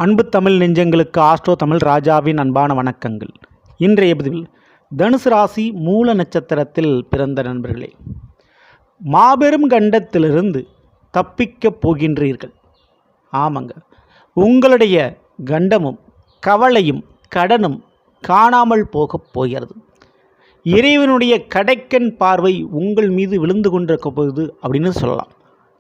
அன்பு தமிழ் நெஞ்சங்களுக்கு ஆஸ்ட்ரோ தமிழ் ராஜாவின் அன்பான வணக்கங்கள். இன்றைய பதிவில் தனுசு ராசி மூல நட்சத்திரத்தில் பிறந்த நண்பர்களே, மாபெரும் கண்டத்திலிருந்து தப்பிக்கப் போகின்றீர்கள். ஆமாங்க, உங்களுடைய கண்டமும் கவலையும் கடனும் காணாமல் போகப் போகிறது. இறைவனுடைய கடைக்கண் பார்வை உங்கள் மீது விழுந்து கொண்டிருக்க போகுது அப்படின்னு சொல்லலாம்.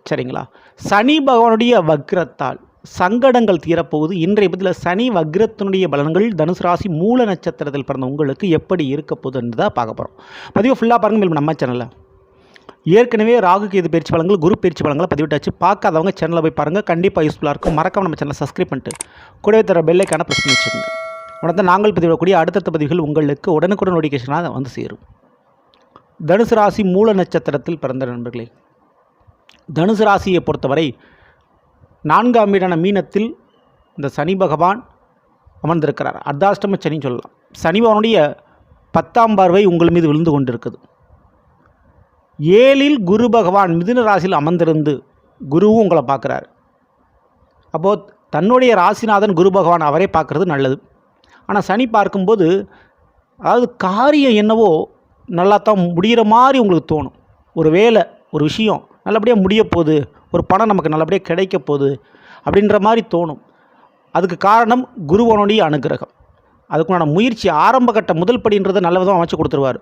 சரிங்களா? சனி பகவானுடைய வக்ரத்தால் சங்கடங்கள் தீரப்போகுது. இன்றைய பதில் சனி வக்ரத்தினுடைய பலன்கள் தனுசு ராசி மூல நட்சத்திரத்தில் பிறந்த உங்களுக்கு எப்படி இருக்க போகுதுன்னு தான் பார்க்க போகிறோம். பதிவு ஃபுல்லாக பாருங்கள். நம்ம சேனலில் ஏற்கனவே ராகு கேது பயிற்சி பலன்கள், குரு பயிற்சி பலன்களை பதிவிட்டாச்சு. பார்க்காதவங்க சேனலில் போய் பாருங்கள், கண்டிப்பாக யூஸ்ஃபுல்லாக இருக்கும். மறக்காம நம்ம சேனலை சப்ஸ்கிரைப் பண்ணிட்டு கூடவே தர பெல்லைக்கான ப்ரெஸ் பண்ணி வச்சுருங்க. உடனே நாங்கள் பதிவிடக்கூடிய அடுத்தடுத்த பதிவுகள் உங்களுக்கு உடனுக்குடன் நோட்டிஃபிகேஷனாக வந்து சேரும். தனுசு ராசி மூல நட்சத்திரத்தில் பிறந்த நண்பர்களே, தனுசு ராசியை பொறுத்தவரை 4ஆம் வீடான மீனத்தில் இந்த சனி பகவான் அமர்ந்திருக்கிறார். அர்த்தாஷ்டம சனி சொல்லலாம். சனி பகவானுடைய 10ஆம் பார்வை உங்கள் மீது விழுந்து கொண்டிருக்குது. 7இல் குரு பகவான் மிதுன ராசியில் அமர்ந்திருந்து குருவும் உங்களை பார்க்குறாரு. அப்போது தன்னுடைய ராசிநாதன் குரு பகவான் அவரே பார்க்குறது நல்லது. ஆனால் சனி பார்க்கும்போது அதாவது காரியம் என்னவோ நல்லா தான் முடிகிற மாதிரி உங்களுக்கு தோணும். ஒரு வேலை, ஒரு விஷயம் நல்லபடியாக முடிய போகுது, ஒரு பணம் நமக்கு நல்லபடியாக கிடைக்க போகுது அப்படின்ற மாதிரி தோணும். அதுக்கு காரணம் குருவனுடைய அனுகிரகம். அதுக்குண்டான முயற்சி ஆரம்ப கட்ட முதல் படின்றதை நல்ல விதமாக அமைச்சு கொடுத்துருவார்.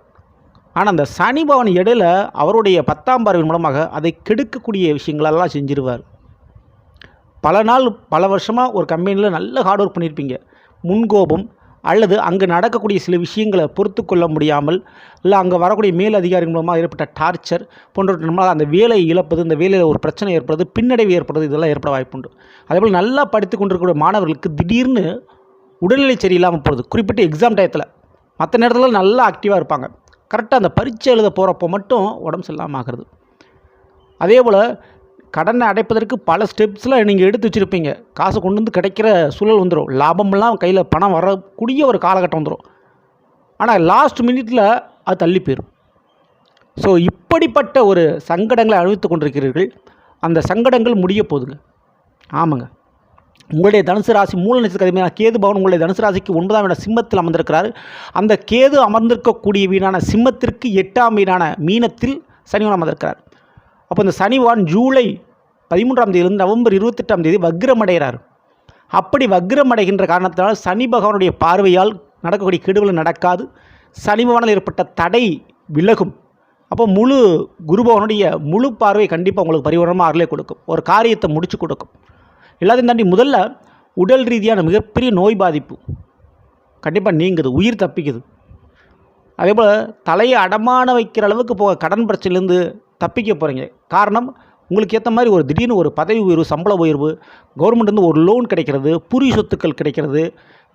ஆனால் அந்த சனி பகவான் இடையில அவருடைய 10ஆம் பார்வையின் மூலமாக அதை கெடுக்கக்கூடிய விஷயங்களெல்லாம் செஞ்சிருவார். பல நாள் பல வருஷமாக ஒரு கம்பெனியில் நல்ல ஹார்ட் ஒர்க் பண்ணியிருப்பீங்க. முன்கோபம் அல்லது அங்கே நடக்கக்கூடிய சில விஷயங்களை பொறுத்து கொள்ள முடியாமல், இல்லை அங்கே வரக்கூடிய மேல் அதிகாரிகள் மூலமாக ஏற்பட்ட டார்ச்சர் போன்றவற்றை நம்மளால் அந்த வேலையை இழப்பது, இந்த வேலையில் ஒரு பிரச்சனை ஏற்படுறது, பின்னடைவு ஏற்படுறது, இதெல்லாம் ஏற்பட வாய்ப்புண்டு. அதேபோல் நல்லா படித்து கொண்டிருக்கக்கூடிய மாணவர்களுக்கு திடீர்னு உடல்நிலை சரியில்லாமல் போகிறது. குறிப்பிட்ட எக்ஸாம் டயத்தில் மற்ற நேரத்தில் நல்லா ஆக்டிவாக இருப்பாங்க. கரெக்டாக அந்த பரீட்சை எழுத போகிறப்போ மட்டும் உடம்பு சரியில்லாமல் ஆகிறது. அதே போல் கடனை அடைப்பதற்கு பல ஸ்டெப்ஸில் நீங்கள் எடுத்து வச்சுருப்பீங்க. காசு கொண்டு வந்து கிடைக்கிற சூழல் வந்துடும். லாபமெல்லாம் கையில் பணம் வரக்கூடிய ஒரு காலகட்டம் வந்துடும். ஆனால் லாஸ்ட் மினிட்டில் அது தள்ளி போயிடும். ஸோ இப்படிப்பட்ட ஒரு சங்கடங்களை அனுபவித்து கொண்டிருக்கிறீர்கள். அந்த சங்கடங்கள் முடிய போகுதுங்க. ஆமாங்க, உங்களுடைய தனுசு ராசி மூல நட்சத்திரமான கேது பகவான் உங்களுடைய தனுசு ராசிக்கு 9ஆம் வீடான சிம்மத்தில் அமர்ந்திருக்கிறார். அந்த கேது அமர்ந்திருக்கக்கூடிய வீடான சிம்மத்திற்கு 8ஆம் வீடான மீனத்தில் சனிவன் அமர்ந்திருக்கிறார். அப்போ இந்த சனி பகவான் ஜூலை 13ஆம் தேதியிலிருந்து நவம்பர் 28ஆம் தேதி வக்ரமடைகிறார். அப்படி வக்ரமடைகின்ற காரணத்தினால் சனி பகவானுடைய பார்வையால் நடக்கக்கூடிய கெடுதல் நடக்காது. சனி பகவானால் ஏற்பட்ட தடை விலகும். அப்போ முழு குரு பகவானுடைய முழு பார்வை கண்டிப்பாக உங்களுக்கு பரிபூரணமாக அருளை கொடுக்கும். ஒரு காரியத்தை முடிச்சு கொடுக்கும். எல்லாத்தையும் தாண்டி முதல்ல உடல் ரீதியான மிகப்பெரிய நோய் பாதிப்பு கண்டிப்பாக நீங்குது, உயிர் தப்பிக்குது. அதே போல் தலையை அடமான வைக்கிற அளவுக்கு போக கடன் பிரச்சனையிலேருந்து தப்பிக்க போகிறீங்க. காரணம், உங்களுக்கு ஏற்ற மாதிரி ஒரு திடீர்னு ஒரு பதவி உயர்வு, சம்பள உயர்வு, கவர்மெண்ட்லேருந்து ஒரு லோன் கிடைக்கிறது, பூர்வீக சொத்துக்கள் கிடைக்கிறது,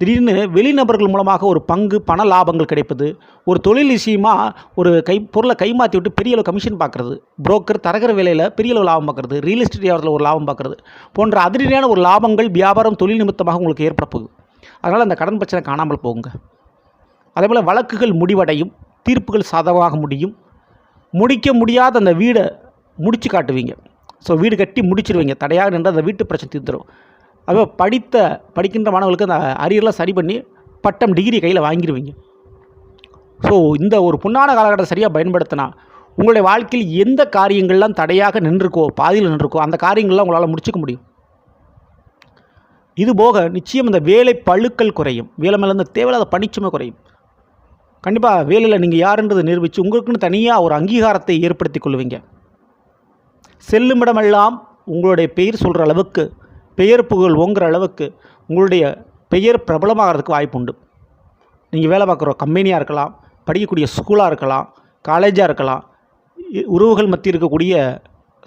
திடீர்னு வெளிநபர்கள் மூலமாக ஒரு பங்கு பண லாபங்கள் கிடைப்பது, ஒரு தொழில் விஷயமாக ஒரு பொருளை கைமாற்றி விட்டு பெரிய அளவு கமிஷன் பார்க்குறது, புரோக்கர் தரகர் வேலையில் பெரிய அளவு லாபம் பார்க்குறது, ரியல் எஸ்டேட் வியாபாரத்தில் ஒரு லாபம் பார்க்குறது போன்ற அதிரடியான ஒரு லாபங்கள் வியாபாரம் தொழில் நிமித்தமாக உங்களுக்கு ஏற்பட போகுது. அதனால் அந்த கடன் பிரச்சனை காணாமல் போகுங்க. அதேபோல் வழக்குகள் முடிவடையும், தீர்ப்புகள் சாதகமாக முடியும். முடிக்க முடியாத அந்த வீடை முடித்து காட்டுவீங்க. ஸோ வீடு கட்டி முடிச்சிருவீங்க. தடையாக நின்று அந்த வீட்டு பிரச்சனை தீர்த்துடும். அதுவே படிக்கின்ற மாணவர்களுக்கு அந்த அரியர்லாம் சரி பண்ணி பட்டம் டிகிரி கையில் வாங்கிடுவீங்க. ஸோ இந்த ஒரு பொன்னான காலகட்டத்தை சரியாக பயன்படுத்தினா உங்களுடைய வாழ்க்கையில் எந்த காரியங்கள்லாம் தடையாக நின்றுருக்கோ, பாதியில் நின்றுருக்கோ, அந்த காரியங்கள்லாம் உங்களால் முடிச்சுக்க முடியும். இது போக நிச்சயம் இந்த வேலை பழுக்கள் குறையும். வேலை மேலே இந்த தேவையில்லாத பணிச்சுமை குறையும். கண்டிப்பாக வேலையில் நீங்கள் யாருன்றதை நிரூபித்து உங்களுக்குன்னு தனியாக ஒரு அங்கீகாரத்தை ஏற்படுத்தி கொள்வீங்க. செல்லுமிடமெல்லாம் உங்களுடைய பெயர் சொல்கிற அளவுக்கு, பெயர் புகழ் ஓங்குற அளவுக்கு உங்களுடைய பெயர் பிரபலமாகிறதுக்கு வாய்ப்பு உண்டு. நீங்கள் வேலை பார்க்குற கம்பெனியாக இருக்கலாம், படிக்கக்கூடிய ஸ்கூலாக இருக்கலாம், காலேஜாக இருக்கலாம், உறவுகள் மத்திய இருக்கக்கூடிய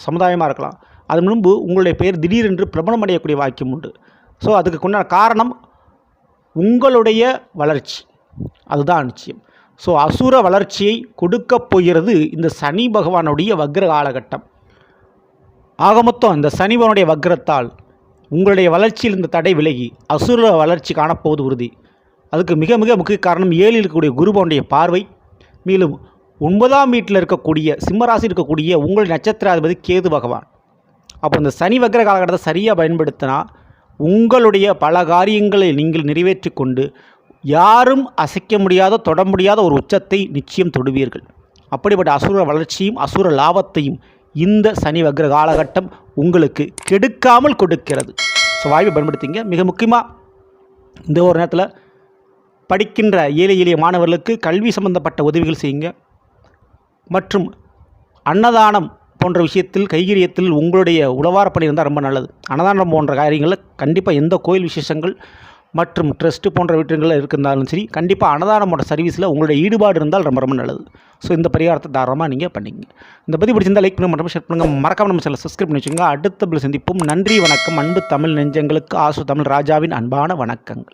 சமுதாயமாக இருக்கலாம். அது முன்பு உங்களுடைய பெயர் திடீரென்று பிரபலம் அடையக்கூடிய வாக்கியம் உண்டு. ஸோ அதுக்கு கொண்டான காரணம் உங்களுடைய வளர்ச்சி. அதுதான் நிச்சயம். ஸோ அசுர வளர்ச்சியை கொடுக்கப் போகிறது இந்த சனி பகவானுடைய வக்ர காலகட்டம். ஆக மொத்தம் இந்த சனி பகவானுடைய வக்ரத்தால் உங்களுடைய வளர்ச்சியில் இந்த தடை விலகி அசுர வளர்ச்சி காணப்போவது உறுதி. அதுக்கு மிக மிக முக்கிய காரணம் 7இல் இருக்கக்கூடிய குரு பகவானுடைய பார்வை. மேலும் 9ஆம் வீட்டில் இருக்கக்கூடிய சிம்மராசி இருக்கக்கூடிய உங்களுடைய நட்சத்திராதிபதி கேது பகவான். அப்போ இந்த சனி வக்ர காலகட்டத்தை சரியாக பயன்படுத்தினா உங்களுடைய பல காரியங்களை நீங்கள் நிறைவேற்றி கொண்டு யாரும் அசைக்க முடியாத தொட முடியாத ஒரு உச்சத்தை நிச்சயம் தொடுவீர்கள். அப்படிப்பட்ட அசுர வளர்ச்சியும் அசுர லாபத்தையும் இந்த சனி வக்ர காலகட்டம் உங்களுக்கு கெடுக்காமல் கொடுக்கிறது. ஸோ வாய்ப்பை பயன்படுத்திங்க. மிக முக்கியமாக இந்த ஒரு நேரத்தில் படிக்கின்ற ஏழை எளிய மாணவர்களுக்கு கல்வி சம்பந்தப்பட்ட உதவிகள் செய்யுங்க. மற்றும் அன்னதானம் போன்ற விஷயத்தில் கைகரியத்தில் உங்களுடைய உழவார பணி இருந்தால் ரொம்ப நல்லது. அன்னதானம் போன்ற காரியங்களில் கண்டிப்பாக எந்த கோயில் விசேஷங்கள் மற்றும் ட்ரஸ்ட்டு போன்ற வீட்டுகளில் இருந்தாலும் சரி, கண்டிப்பாக அன்னதானம் போன்ற சர்வீஸில் உங்களுடைய ஈடுபாடு இருந்தால் ரொம்ப ரொம்ப நல்லது. ஸோ இந்த பரிகாரத்தை தாராளமாக நீங்கள் பண்ணிங்க. இந்த பற்றி பிடிச்சிருந்தால் லைக் பண்ணுங்கள், மற்றும் ஷேர் பண்ணுங்கள், மறக்காம நம்ம சேனலை சப்ஸ்கிரைப் பண்ணி வச்சுக்கோங்க. அடுத்த சந்திப்போம். நன்றி, வணக்கம். அன்பு தமிழ் நெஞ்சங்களுக்கு ஆசு தமிழ் ராஜாவின் அன்பான வணக்கங்கள்.